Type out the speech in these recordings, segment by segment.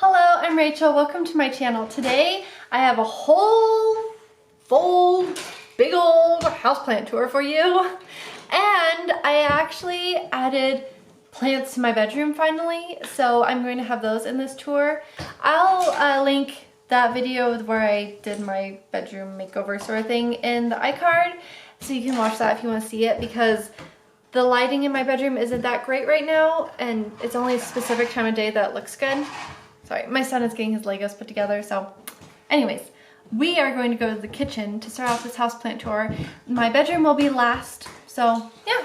Hello, I'm Rachel. Welcome to my channel. Today I have a whole full big old houseplant tour for you. And I actually added plants to my bedroom finally, so I'm going to have those in this tour. I'll link that video where I did my bedroom makeover sort of thing in the iCard, so you can watch that if you want to see it, because the lighting in my bedroom isn't that great right now, and it's only a specific time of day that looks good. Sorry, my son is getting his Legos put together, so anyways, we are going to go to the kitchen to start off this houseplant tour. My bedroom will be last, so yeah,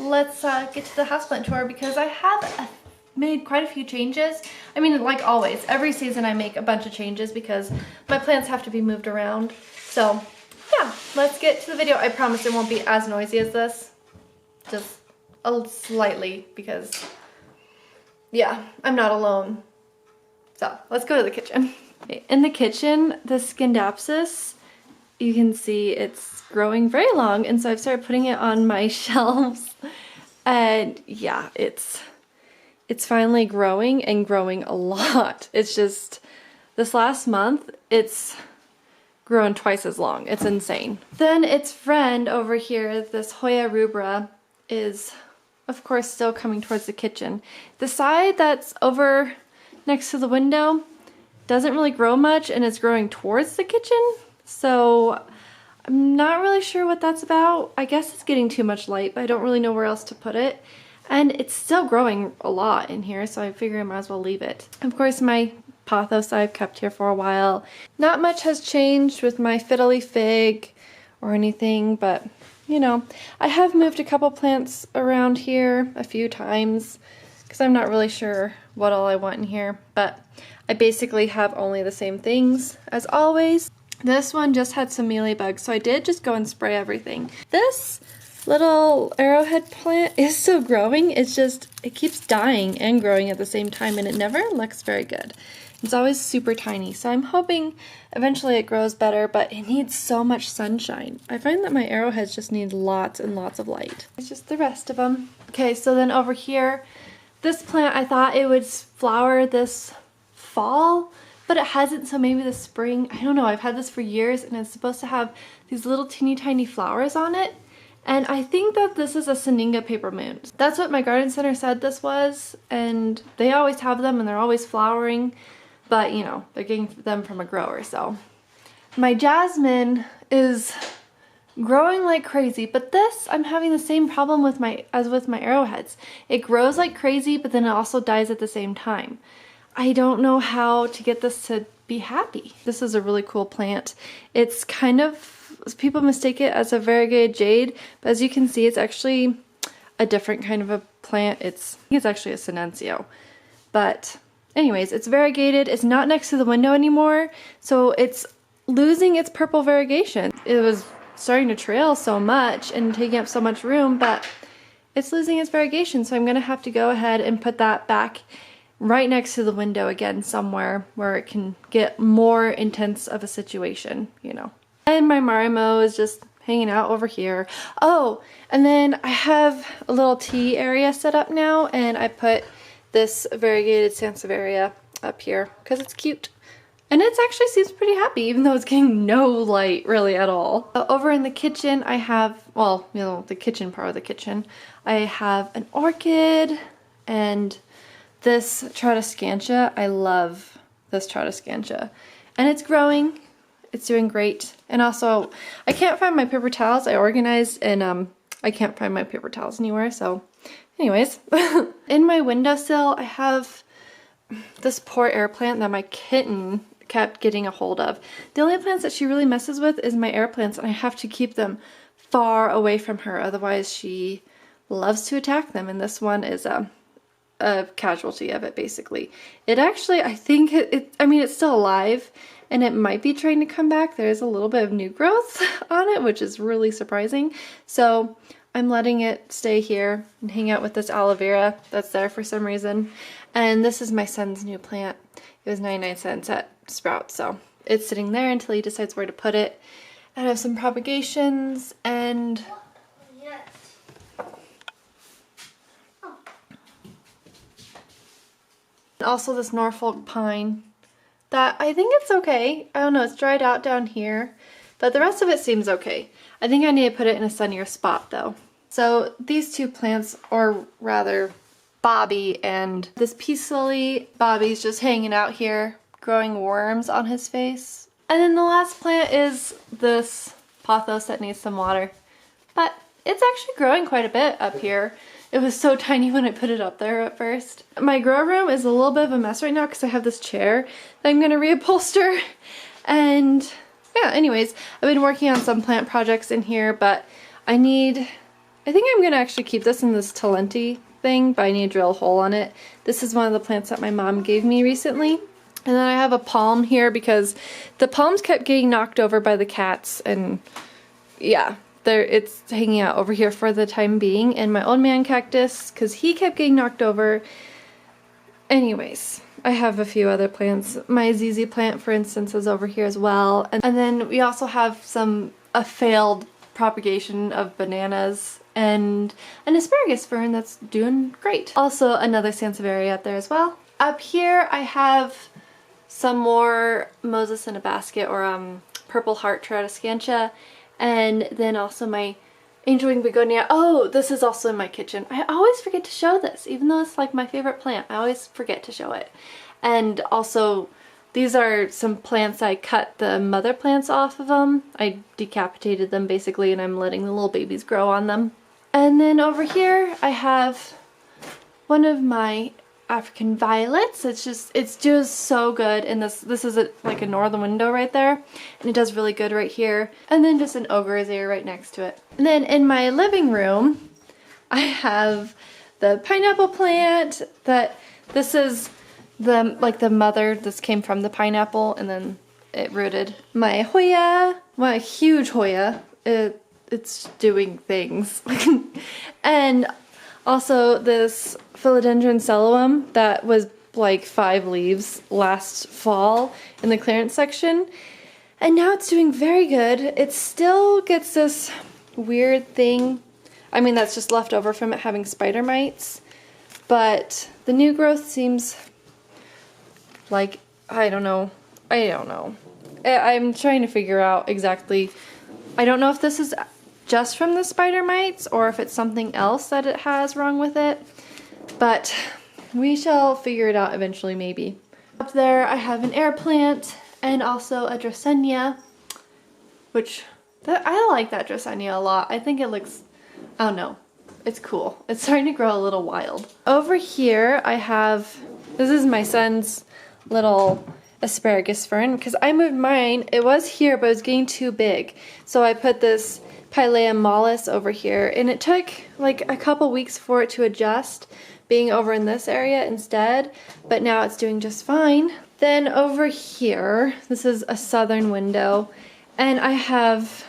let's get to the houseplant tour because I have made quite a few changes. I mean, like always, every season I make a bunch of changes because my plants have to be moved around. So yeah, let's get to the video. I promise it won't be as noisy as this, just slightly, because yeah, I'm not alone. So let's go to the kitchen. In the kitchen, the Scindapsus, you can see it's growing very long, and so I've started putting it on my shelves. And yeah, it's finally growing, and growing a lot. It's just, this last month, it's grown twice as long. It's insane. Then its friend over here, this Hoya rubra, is of course still coming towards the kitchen. The side that's over next to the window doesn't really grow much, and it's growing towards the kitchen, so I'm not really sure what that's about. I guess it's getting too much light, but I don't really know where else to put it. And it's still growing a lot in here, so I figure I might as well leave it. Of course, my pothos I've kept here for a while. Not much has changed with my fiddly fig or anything, but you know, I have moved a couple plants around here a few times because I'm not really sure what all I want in here, but I basically have only the same things as always. This one just had some mealybugs, so I did just go and spray everything. This little arrowhead plant is still growing. It's just, it keeps dying and growing at the same time, and it never looks very good. It's always super tiny, so I'm hoping eventually it grows better, but it needs so much sunshine. I find that my arrowheads just need lots and lots of light. It's just the rest of them. Okay, so then over here, this plant, I thought it would flower this fall, but it hasn't, so maybe this spring. I don't know, I've had this for years, and it's supposed to have these little teeny tiny flowers on it. And I think that this is a Seninga paper moon. That's what my garden center said this was, and they always have them and they're always flowering, but you know, they're getting them from a grower, so. My jasmine is growing like crazy, but this, I'm having the same problem with as with my arrowheads. It grows like crazy, but then it also dies at the same time. I don't know how to get this to be happy. This is a really cool plant. It's kind of, people mistake it as a variegated jade, but as you can see, it's actually a different kind of a plant. I think it's actually a Sinencio. But anyways, it's variegated. It's not next to the window anymore, so it's losing its purple variegation. It was starting to trail so much and taking up so much room, but it's losing its variegation, so I'm gonna have to go ahead and put that back right next to the window again somewhere where it can get more intense of a situation, you know. And my Marimo is just hanging out over here. Oh, and then I have a little tea area set up now, and I put this variegated Sansevieria up here because it's cute. And it actually seems pretty happy, even though it's getting no light really at all. Over in the kitchen, I have, well, you know, the kitchen part of the kitchen, I have an orchid and this Tradescantia. I love this Tradescantia. And it's growing. It's doing great. And also, I can't find my paper towels. I organized, and I can't find my paper towels anywhere, so anyways. In my windowsill, I have this poor air plant that my kitten kept getting a hold of. The only plants that she really messes with is my air plants, and I have to keep them far away from her, otherwise she loves to attack them, and this one is a casualty of it, basically. It actually, I think I mean, it's still alive, and it might be trying to come back. There's a little bit of new growth on it, which is really surprising. So I'm letting it stay here and hang out with this aloe vera that's there for some reason. And this is my son's new plant. It was 99 cents at Sprouts, so it's sitting there until he decides where to put it. I have some propagations, and And also this Norfolk pine that I think it's okay. I don't know, it's dried out down here, but the rest of it seems okay. I think I need to put it in a sunnier spot though. So these two plants, or rather Bobby and this peace lily, Bobby's just hanging out here growing worms on his face. And then the last plant is this pothos that needs some water. But it's actually growing quite a bit up here. It was so tiny when I put it up there at first. My grow room is a little bit of a mess right now because I have this chair that I'm going to reupholster. And yeah, anyways, I've been working on some plant projects in here, but I think I'm going to actually keep this in this Talenti thing, but I need to drill a hole on it. This is one of the plants that my mom gave me recently. And then I have a palm here because the palms kept getting knocked over by the cats, and yeah. It's hanging out over here for the time being, and my old man cactus because he kept getting knocked over. Anyways, I have a few other plants. My ZZ plant, for instance, is over here as well, and then we also have a failed propagation of bananas and an asparagus fern that's doing great. Also another sansevieria out there as well. Up here I have some more Moses in a basket, or purple heart Teratoscantia. And then also my angel wing begonia. Oh, this is also in my kitchen. I always forget to show this, even though it's like my favorite plant. I always forget to show it. And also, these are some plants I cut the mother plants off of them. I decapitated them basically, and I'm letting the little babies grow on them. And then over here, I have one of my African violets. It's just so good, and this is like a northern window right there, and it does really good right here. And then just an ogresia right next to it. And then in my living room I have the pineapple plant that this is the mother. This came from the pineapple and then it rooted. My Hoya, my huge Hoya, it's doing things. And also this philodendron celoum that was like 5 leaves last fall in the clearance section, and now it's doing very good. It still gets this weird thing, I mean that's just left over from it having spider mites, but the new growth seems like, I don't know. I'm trying to figure out exactly, I don't know if this is just from the spider mites or if it's something else that it has wrong with it, but we shall figure it out eventually maybe. Up there I have an air plant and also a Dracenia, which I like that Dracenia a lot. I think it looks, I don't know, it's cool. It's starting to grow a little wild. Over here I have, this is my son's little asparagus fern because I moved mine. It was here but it was getting too big, so I put this Pilea mollis over here, and it took like a couple weeks for it to adjust being over in this area instead, but now it's doing just fine. Then over here, this is a southern window, and I have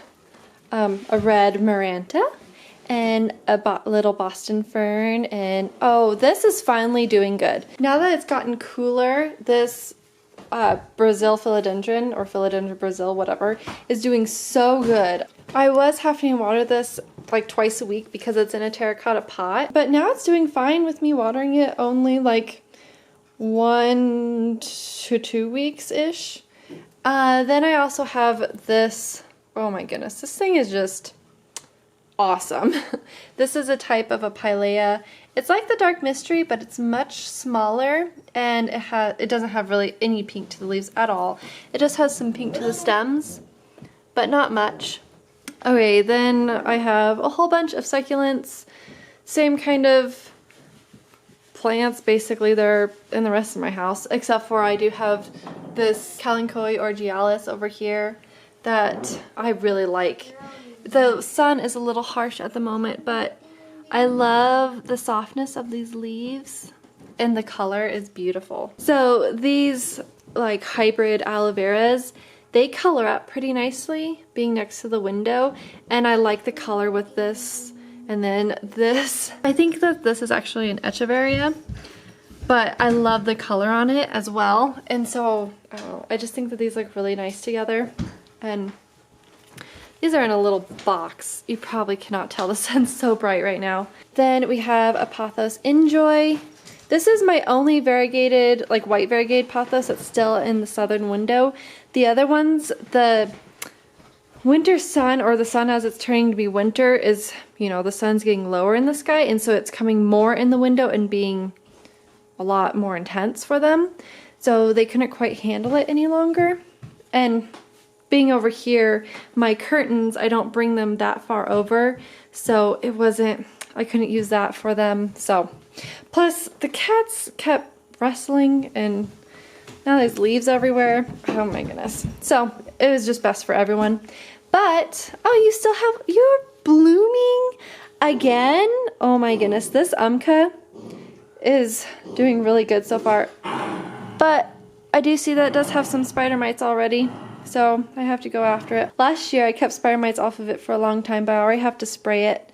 a red Maranta and a little Boston fern, and oh, this is finally doing good. Now that it's gotten cooler, this Brazil philodendron, or philodendron Brazil, whatever, is doing so good. I was having to water this like twice a week because it's in a terracotta pot, but now it's doing fine with me watering it only like 1 to 2 weeks-ish. Then I also have this, oh my goodness, this thing is just awesome. This is a type of a Pilea. It's like the dark mystery, but it's much smaller, and it doesn't have really any pink to the leaves at all. It just has some pink to the stems, but not much. Okay, then I have a whole bunch of succulents, same kind of plants basically. They're in the rest of my house, except for I do have this Kalanchoe orgialis over here that I really like. The sun is a little harsh at the moment, but I love the softness of these leaves, and the color is beautiful. So these like hybrid aloe veras, they color up pretty nicely being next to the window, and I like the color with this. And then this, I think that this is actually an echeveria, but I love the color on it as well. And so I just think that these look really nice together. And these are in a little box. You probably cannot tell, the sun's so bright right now. Then we have a Pothos Enjoy. This is my only variegated, like white variegated pothos that's still in the southern window. The other ones, the winter sun, or the sun as it's turning to be winter, is, you know, the sun's getting lower in the sky, and so it's coming more in the window and being a lot more intense for them. So they couldn't quite handle it any longer. And being over here, my curtains, I don't bring them that far over, so it wasn't, I couldn't use that for them. So, plus the cats kept wrestling and now there's leaves everywhere. Oh my goodness. So it was just best for everyone. But, oh, you're blooming again? Oh my goodness, this Umka is doing really good so far. But I do see that it does have some spider mites already, so I have to go after it. Last year I kept spider mites off of it for a long time, but I already have to spray it.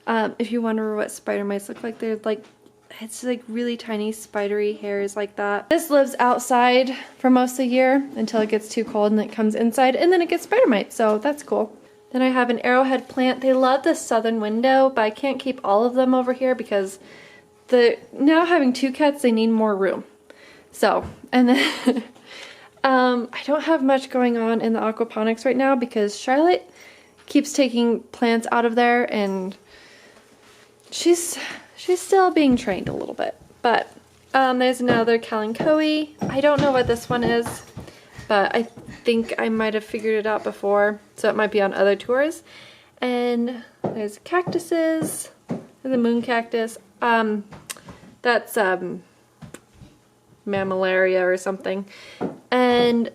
If you wonder what spider mites look like, they're like, it's like really tiny spidery hairs like that. This lives outside for most of the year until it gets too cold and it comes inside, and then it gets spider mites, so that's cool. Then I have an arrowhead plant. They love the southern window, but I can't keep all of them over here because now having 2 cats, they need more room. So, and then I don't have much going on in the aquaponics right now because Charlotte keeps taking plants out of there, and she's still being trained a little bit. But there's another kalanchoe. I don't know what this one is, but I think I might have figured it out before, so it might be on other tours. And there's cactuses. There's a moon cactus. That's mammillaria or something. And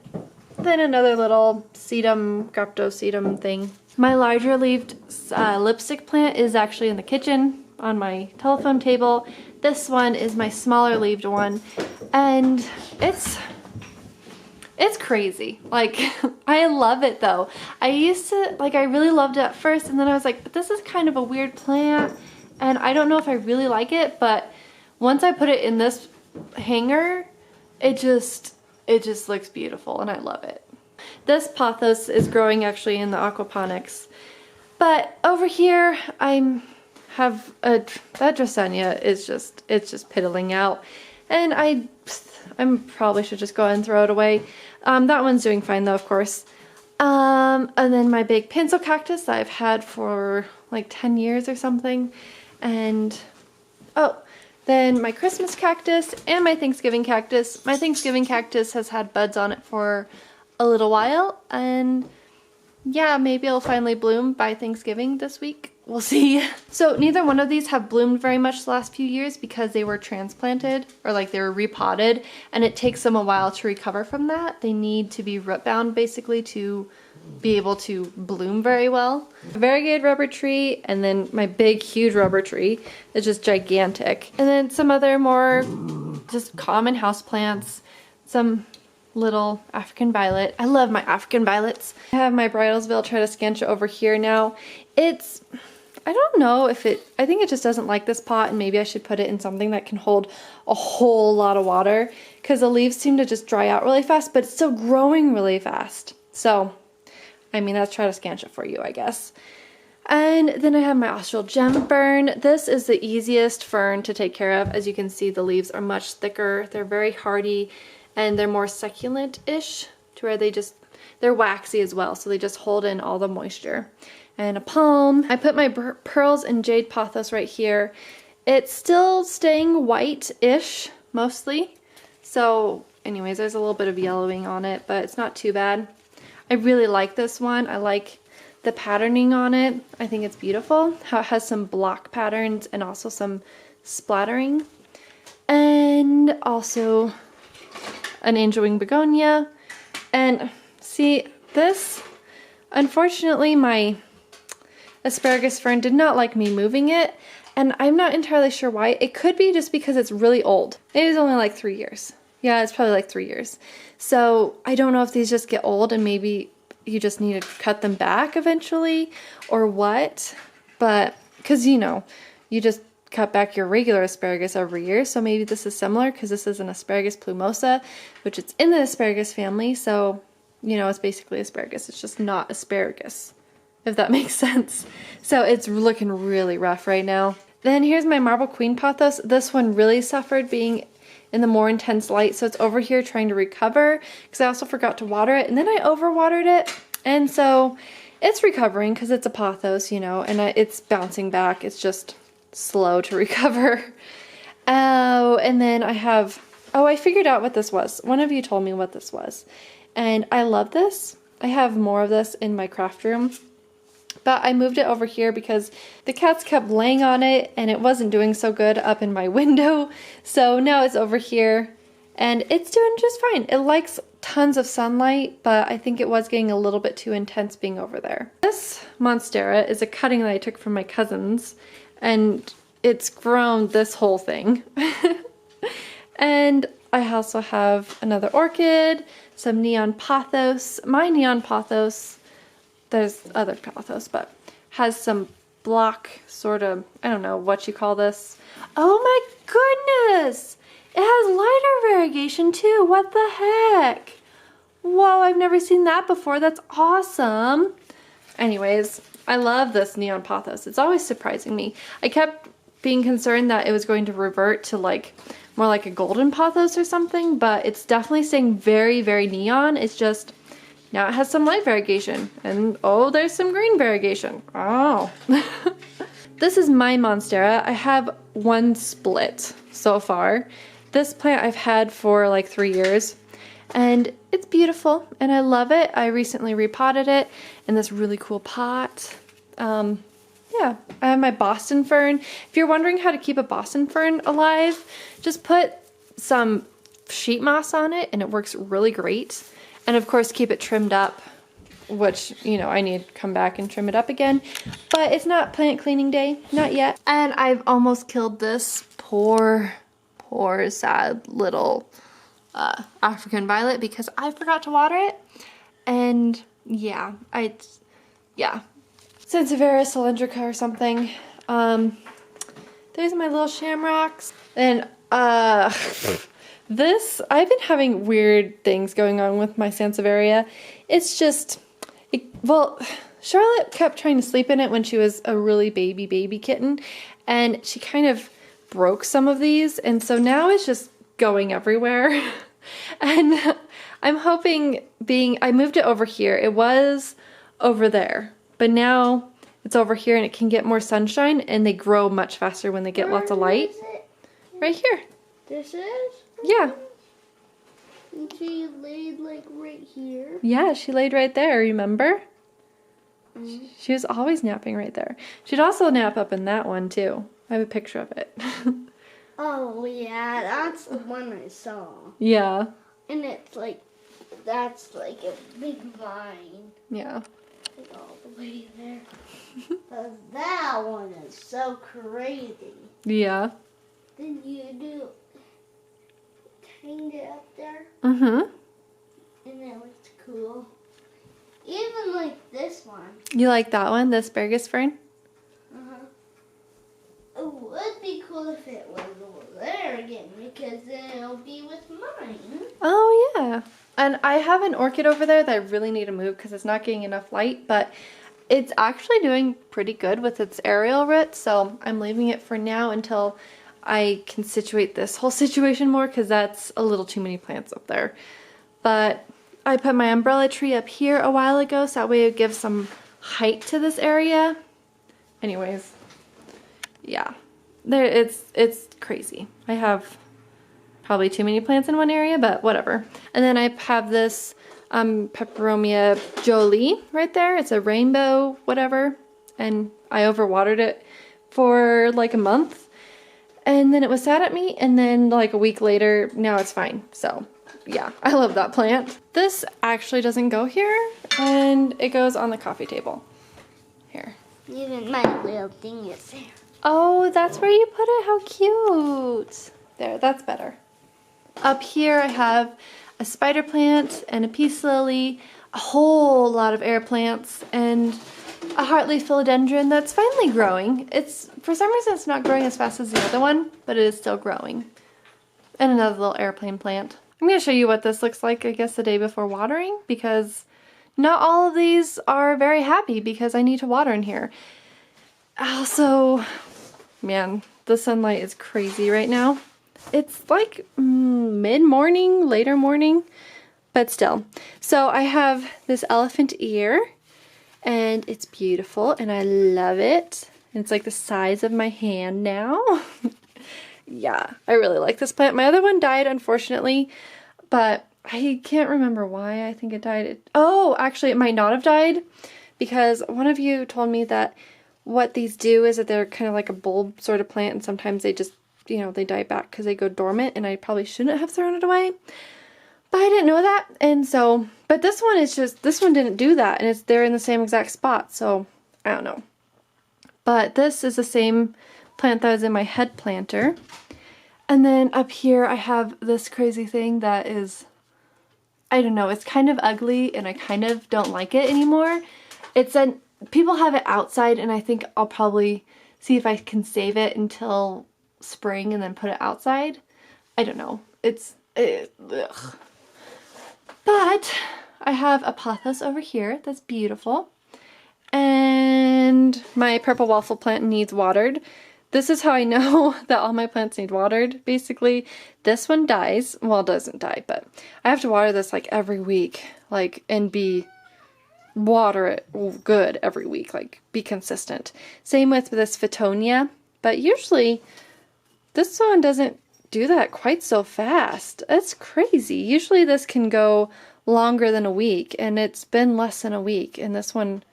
then another little sedum, graptosedum thing. My larger leaved lipstick plant is actually in the kitchen on my telephone table. This one is my smaller leaved one, and it's crazy. Like, I love it though. I used to, like, I really loved it at first, and then I was like, but this is kind of a weird plant, and I don't know if I really like it, but once I put it in this hanger, it just looks beautiful, and I love it. This pothos is growing actually in the aquaponics, but over here that Dracenia is it's just piddling out, and I probably should just go ahead and throw it away. That one's doing fine though, of course. And then my big pencil cactus that I've had for like 10 years or something, and then my Christmas cactus and my Thanksgiving cactus. My Thanksgiving cactus has had buds on it for a little while, and yeah, maybe it'll finally bloom by Thanksgiving this week. We'll see. So neither one of these have bloomed very much the last few years because they were transplanted, or like they were repotted, and it takes them a while to recover from that. They need to be root bound basically to be able to bloom very well. A variegated rubber tree, and then my big huge rubber tree is just gigantic. And then some other more just common house plants, some little African violet. I love my African violets. I have my Bridalsville Tradescantia over here now. I don't know if I think it just doesn't like this pot, and maybe I should put it in something that can hold a whole lot of water, because the leaves seem to just dry out really fast, but it's still growing really fast. So, I mean, that's Tradescantia for you, I guess. And then I have my Austral gem fern. This is the easiest fern to take care of. As you can see, the leaves are much thicker. They're very hardy, and they're more succulent-ish, to where they're waxy as well, so they just hold in all the moisture. And a palm. I put my pearls and jade pothos right here. It's still staying white-ish, mostly. So, anyways, there's a little bit of yellowing on it, but it's not too bad. I really like this one. I like the patterning on it. I think it's beautiful. How it has some block patterns and also some splattering. And also an angel wing begonia. And see, this, unfortunately, my asparagus fern did not like me moving it, and I'm not entirely sure why. It could be just because it's really old. It was only like 3 years. Yeah, it's probably like 3 years. So I don't know if these just get old and maybe you just need to cut them back eventually or what, but because you know, you just cut back your regular asparagus every year, so maybe this is similar because this is an asparagus plumosa, which it's in the asparagus family, so you know, it's basically asparagus. It's just not asparagus, if that makes sense. So it's looking really rough right now. Then here's my marble queen pothos. This one really suffered being in the more intense light, so it's over here trying to recover because I also forgot to water it, and then I overwatered it, and so it's recovering because it's a pothos, you know, and it's bouncing back. It's just slow to recover. Oh, and then I have, oh, I figured out what this was. One of you told me what this was, and I love this. I have more of this in my craft room, but I moved it over here because the cats kept laying on it and it wasn't doing so good up in my window. So now it's over here and it's doing just fine. It likes tons of sunlight, but I think it was getting a little bit too intense being over there. This Monstera is a cutting that I took from my cousin's, and it's grown this whole thing. And I also have another orchid, some neon pothos. My neon pothos, there's other pothos, but has some block sort of, I don't know what you call this. Oh my goodness! It has lighter variegation too. What the heck? Whoa, I've never seen that before. That's awesome. Anyways, I love this neon pothos. It's always surprising me. I kept being concerned that it was going to revert to like more like a golden pothos or something, but it's definitely staying very, very neon. It's just now it has some light variegation, and oh, there's some green variegation. Oh. This is my Monstera. I have one split so far. This plant I've had for like 3 years, and it's beautiful and I love it. I recently repotted it in this really cool pot. Yeah, I have my Boston fern. If you're wondering how to keep a Boston fern alive, just put some sheet moss on it and it works really great. And of course keep it trimmed up, which, you know, I need to come back and trim it up again. But it's not plant cleaning day, not yet. And I've almost killed this poor sad little African violet because I forgot to water it. And yeah, Sansevieria cylindrica or something. There's my little shamrocks. And this, I've been having weird things going on with my Sansevieria. It's just, well, Charlotte kept trying to sleep in it when she was a really baby kitten, and she kind of broke some of these, and so now it's just going everywhere. And I'm hoping I moved it over here. It was over there, but now it's over here and it can get more sunshine, and they grow much faster when they get lots of light. Right here. This is? Yeah. And she laid like right here. Yeah, she laid right there, remember? She was always napping right there. She'd also nap up in that one too. I have a picture of it. Oh yeah, that's the one I saw. Yeah. And it's like, that's like a big vine. Yeah. Like all the way there. But that one is so crazy. Yeah. Then you do hang it up there. Mm-hmm. And it looks cool. Even like this one. You like that one, the asparagus fern? Uh-huh. It would be cool if it was over there again, because then it'll be with mine. Oh, yeah. And I have an orchid over there that I really need to move because it's not getting enough light, but it's actually doing pretty good with its aerial root, so I'm leaving it for now until I can situate this whole situation more, because that's a little too many plants up there. But I put my umbrella tree up here a while ago, so that way it gives some height to this area. Anyways, yeah, it's crazy. I have probably too many plants in one area, but whatever. And then I have this Peperomia Jolie right there. It's a rainbow whatever, and I overwatered it for like a month, and then it was sad at me, and then like a week later, now it's fine. So yeah, I love that plant. This actually doesn't go here, and it goes on the coffee table. Here. Even my little thing is there. Oh, that's where you put it? How cute. There, that's better. Up here I have a spider plant and a peace lily, a whole lot of air plants, and a heartleaf philodendron that's finally growing. It's, for some reason it's not growing as fast as the other one, but it is still growing. And another little airplane plant. I'm going to show you what this looks like, I guess, the day before watering, because not all of these are very happy because I need to water in here. Also, Man, the sunlight is crazy right now. It's like mid-morning, later morning, but still. So I have this elephant ear, and it's beautiful, and I love it. And it's like the size of my hand now. Yeah, I really like this plant. My other one died, unfortunately, but I can't remember why. I think it died. Oh, actually, it might not have died, because one of you told me that what these do is that they're kind of like a bulb sort of plant, and sometimes they just, you know, they die back because they go dormant, and I probably shouldn't have thrown it away. But I didn't know that, and so, but this one is just, this one didn't do that, and they're in the same exact spot, so I don't know. But this is the same plant that was in my head planter. And then up here I have this crazy thing that is, I don't know, it's kind of ugly and I kind of don't like it anymore. People have it outside, and I think I'll probably see if I can save it until spring and then put it outside. I don't know. Ugh. But I have a pothos over here that's beautiful. And my purple waffle plant needs watered. This is how I know that all my plants need watered, basically. This one dies. Well, it doesn't die, but I have to water this like every week, like, and water it good every week, like be consistent. Same with this Fittonia, but usually this one doesn't do that quite so fast. That's crazy. Usually this can go longer than a week, and it's been less than a week, and this one,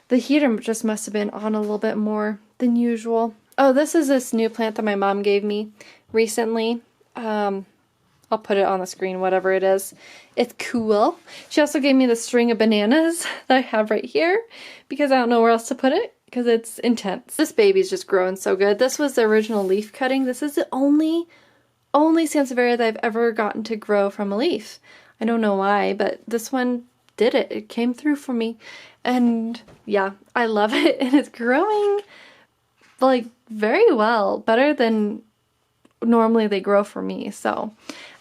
the heater just must have been on a little bit more than usual. Oh, this is this new plant that my mom gave me recently. I'll put it on the screen, whatever it is. It's cool. She also gave me the string of bananas that I have right here because I don't know where else to put it because it's intense. This baby's just growing so good. This was the original leaf cutting. This is the only Sansevieria that I've ever gotten to grow from a leaf. I don't know why, but this one did it. It came through for me. And yeah, I love it. And it's growing like very well, better than normally they grow for me. So,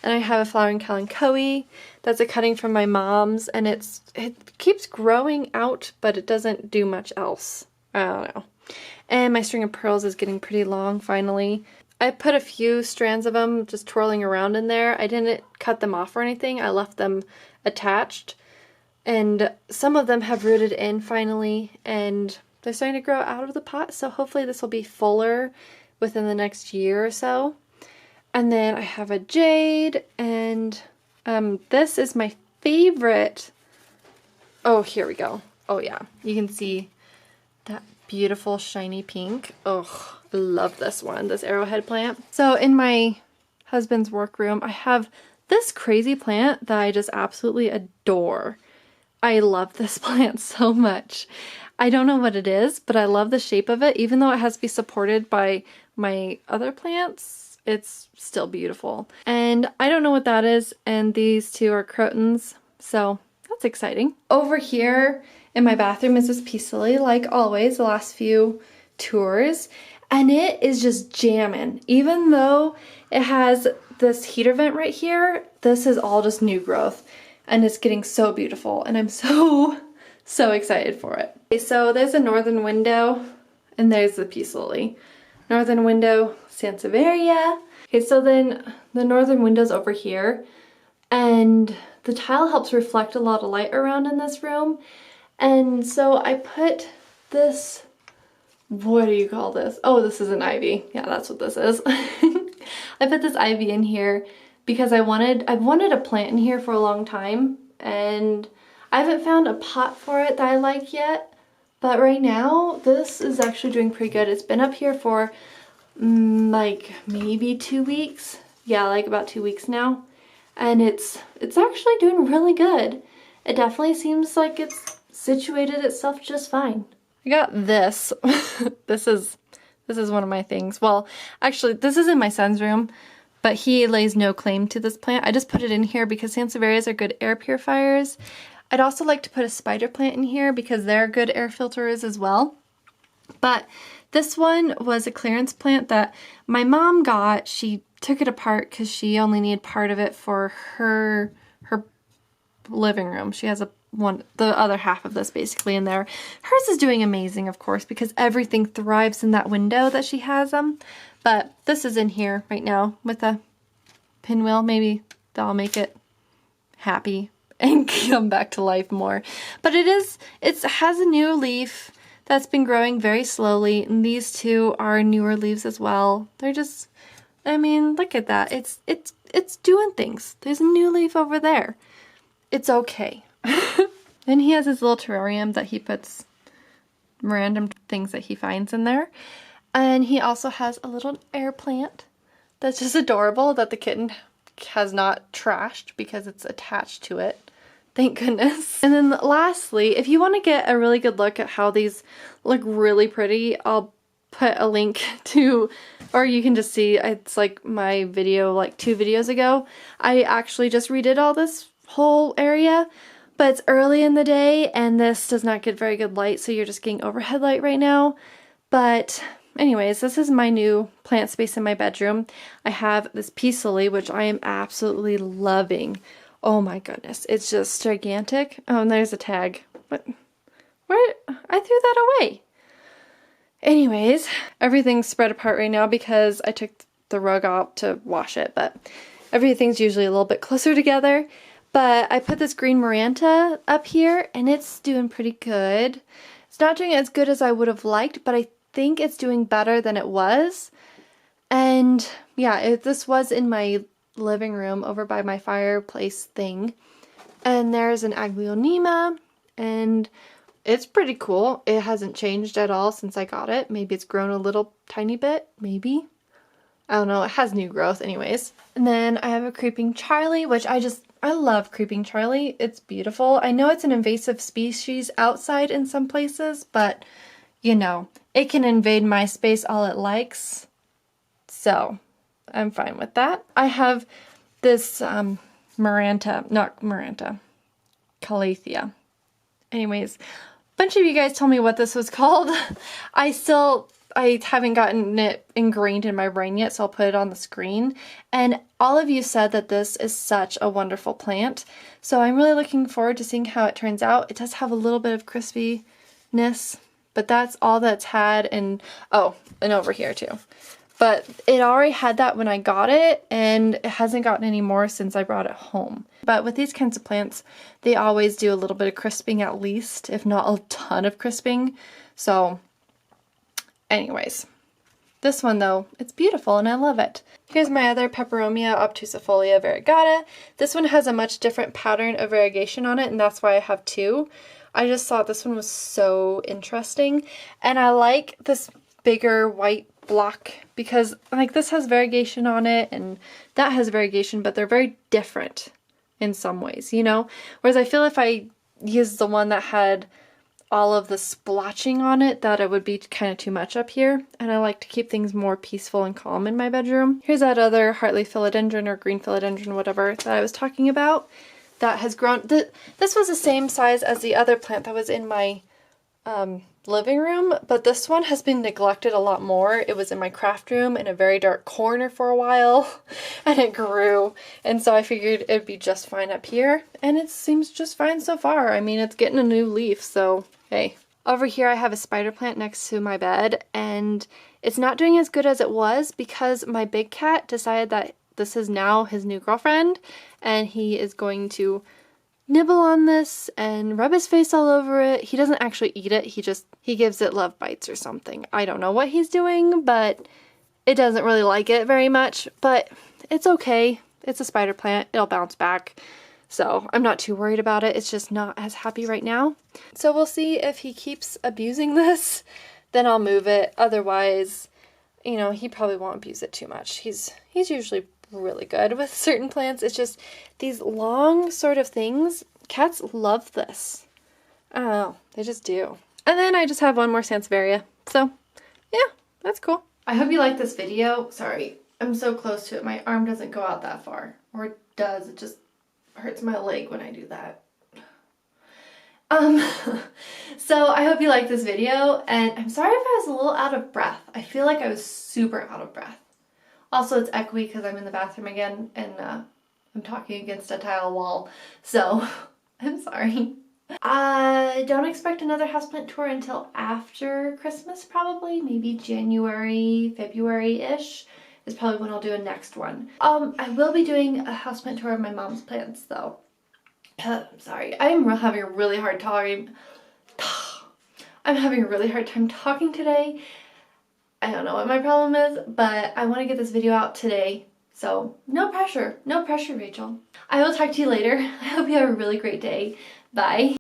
and I have a flowering kalanchoe that's a cutting from my mom's, and it keeps growing out, but it doesn't do much else. I don't know. And my string of pearls is getting pretty long finally. I put a few strands of them just twirling around in there. I didn't cut them off or anything. I left them attached, and some of them have rooted in finally, and they're starting to grow out of the pot, so hopefully this will be fuller within the next year or so. And then I have a jade, and this is my favorite. Oh, here we go. Oh yeah, you can see that beautiful shiny pink. Oh, I love this one, this arrowhead plant. So in my husband's workroom, I have this crazy plant that I just absolutely adore. I love this plant so much. I don't know what it is, but I love the shape of it. Even though it has to be supported by my other plants, it's still beautiful. And I don't know what that is, and these two are crotons, so that's exciting. Over here in my bathroom is this peace lily, like always, the last few tours, and it is just jamming. Even though it has this heater vent right here, this is all just new growth, and it's getting so beautiful, and I'm so excited for it. Okay, so there's a northern window, and there's the peace lily. Northern window, Sansevieria. Okay, so then the northern window's over here, and the tile helps reflect a lot of light around in this room. And so I put this, what do you call this? Oh, this is an ivy. Yeah, that's what this is. I put this ivy in here because I've wanted a plant in here for a long time, and I haven't found a pot for it that I like yet. But right now, this is actually doing pretty good. It's been up here for like maybe 2 weeks. Yeah, like about 2 weeks now. And it's actually doing really good. It definitely seems like it's situated itself just fine. I got this. This is one of my things. Well, actually, this is in my son's room, but he lays no claim to this plant. I just put it in here because Sansevierias are good air purifiers. I'd also like to put a spider plant in here because they're good air filters as well. But this one was a clearance plant that my mom got. She took it apart because she only needed part of it for her living room. She has the other half of this basically in there. Hers is doing amazing, of course, because everything thrives in that window that she has them. But this is in here right now with a pinwheel. Maybe that'll make it happy and come back to life more. But it has a new leaf that's been growing very slowly, and these two are newer leaves as well. They're just, I mean, look at that. It's doing things. There's a new leaf over there. It's okay. Then he has his little terrarium that he puts random things that he finds in there. And he also has a little air plant that's just adorable that the kitten has not trashed because it's attached to it. Thank goodness. And then lastly, if you want to get a really good look at how these look really pretty, I'll put a link to, or you can just see, it's like my video like 2 videos ago. I actually just redid all this whole area, but it's early in the day and this does not get very good light, so you're just getting overhead light right now. But anyways, this is my new plant space in my bedroom. I have this peace lily, which I am absolutely loving. Oh my goodness, it's just gigantic. Oh, and there's a tag. What? Where? I threw that away. Anyways, everything's spread apart right now because I took the rug out to wash it, but everything's usually a little bit closer together. But I put this green Maranta up here and it's doing pretty good. It's not doing as good as I would have liked, but I think it's doing better than it was. And yeah, this was in my living room over by my fireplace thing. And there's an Aglaonema and it's pretty cool. It hasn't changed at all since I got it. Maybe it's grown a little tiny bit, maybe. I don't know, it has new growth anyways. And then I have a creeping Charlie, which I love creeping Charlie. It's beautiful. I know it's an invasive species outside in some places, but you know, it can invade my space all it likes. So I'm fine with that. I have this Calathea. Anyways, a bunch of you guys told me what this was called. I haven't gotten it ingrained in my brain yet, so I'll put it on the screen. And all of you said that this is such a wonderful plant. So I'm really looking forward to seeing how it turns out. It does have a little bit of crispiness, but that's all that's had. And oh, and over here too. But it already had that when I got it, and it hasn't gotten any more since I brought it home. But with these kinds of plants, they always do a little bit of crisping at least, if not a ton of crisping. So anyways, this one though, it's beautiful and I love it. Here's my other Peperomia obtusifolia variegata. This one has a much different pattern of variegation on it, and that's why I have 2. I just thought this one was so interesting, and I like this bigger white block because like this has variegation on it and that has variegation, but they're very different in some ways, you know? Whereas I feel if I used the one that had all of the splotching on it, that it would be kind of too much up here, and I like to keep things more peaceful and calm in my bedroom. Here's that other Heartleaf philodendron or green philodendron, whatever, that I was talking about that has grown. This was the same size as the other plant that was in my living room, but this one has been neglected a lot more. It was in my craft room in a very dark corner for a while and it grew, and so I figured it'd be just fine up here, and it seems just fine so far. I mean, it's getting a new leaf, so hey. Over here I have a spider plant next to my bed, and it's not doing as good as it was because my big cat decided that this is now his new girlfriend and he is going to nibble on this and rub his face all over it. He doesn't actually eat it, he gives it love bites or something. I don't know what he's doing, but it doesn't really like it very much, but it's okay. It's a spider plant, it'll bounce back. So I'm not too worried about it. It's just not as happy right now. So we'll see if he keeps abusing this, then I'll move it. Otherwise, you know, he probably won't abuse it too much. He's usually really good with certain plants. It's just these long sort of things. Cats love this. I don't know, they just do. And then I just have one more Sansevieria. So yeah, that's cool. I hope you liked this video. Sorry, I'm so close to it. My arm doesn't go out that far. Or it does, it just hurts my leg when I do that. So I hope you liked this video, and I'm sorry if I was a little out of breath. I feel like I was super out of breath. Also, it's echoey because I'm in the bathroom again and I'm talking against a tile wall. So I'm sorry. Don't expect another houseplant tour until after Christmas, probably. Maybe January, February-ish is probably when I'll do a next one. I will be doing a houseplant tour of my mom's plants though. I'm sorry, I'm having a really hard time. I'm having a really hard time talking today. I don't know what my problem is, but I want to get this video out today. So no pressure, Rachel. I will talk to you later. I hope you have a really great day. Bye.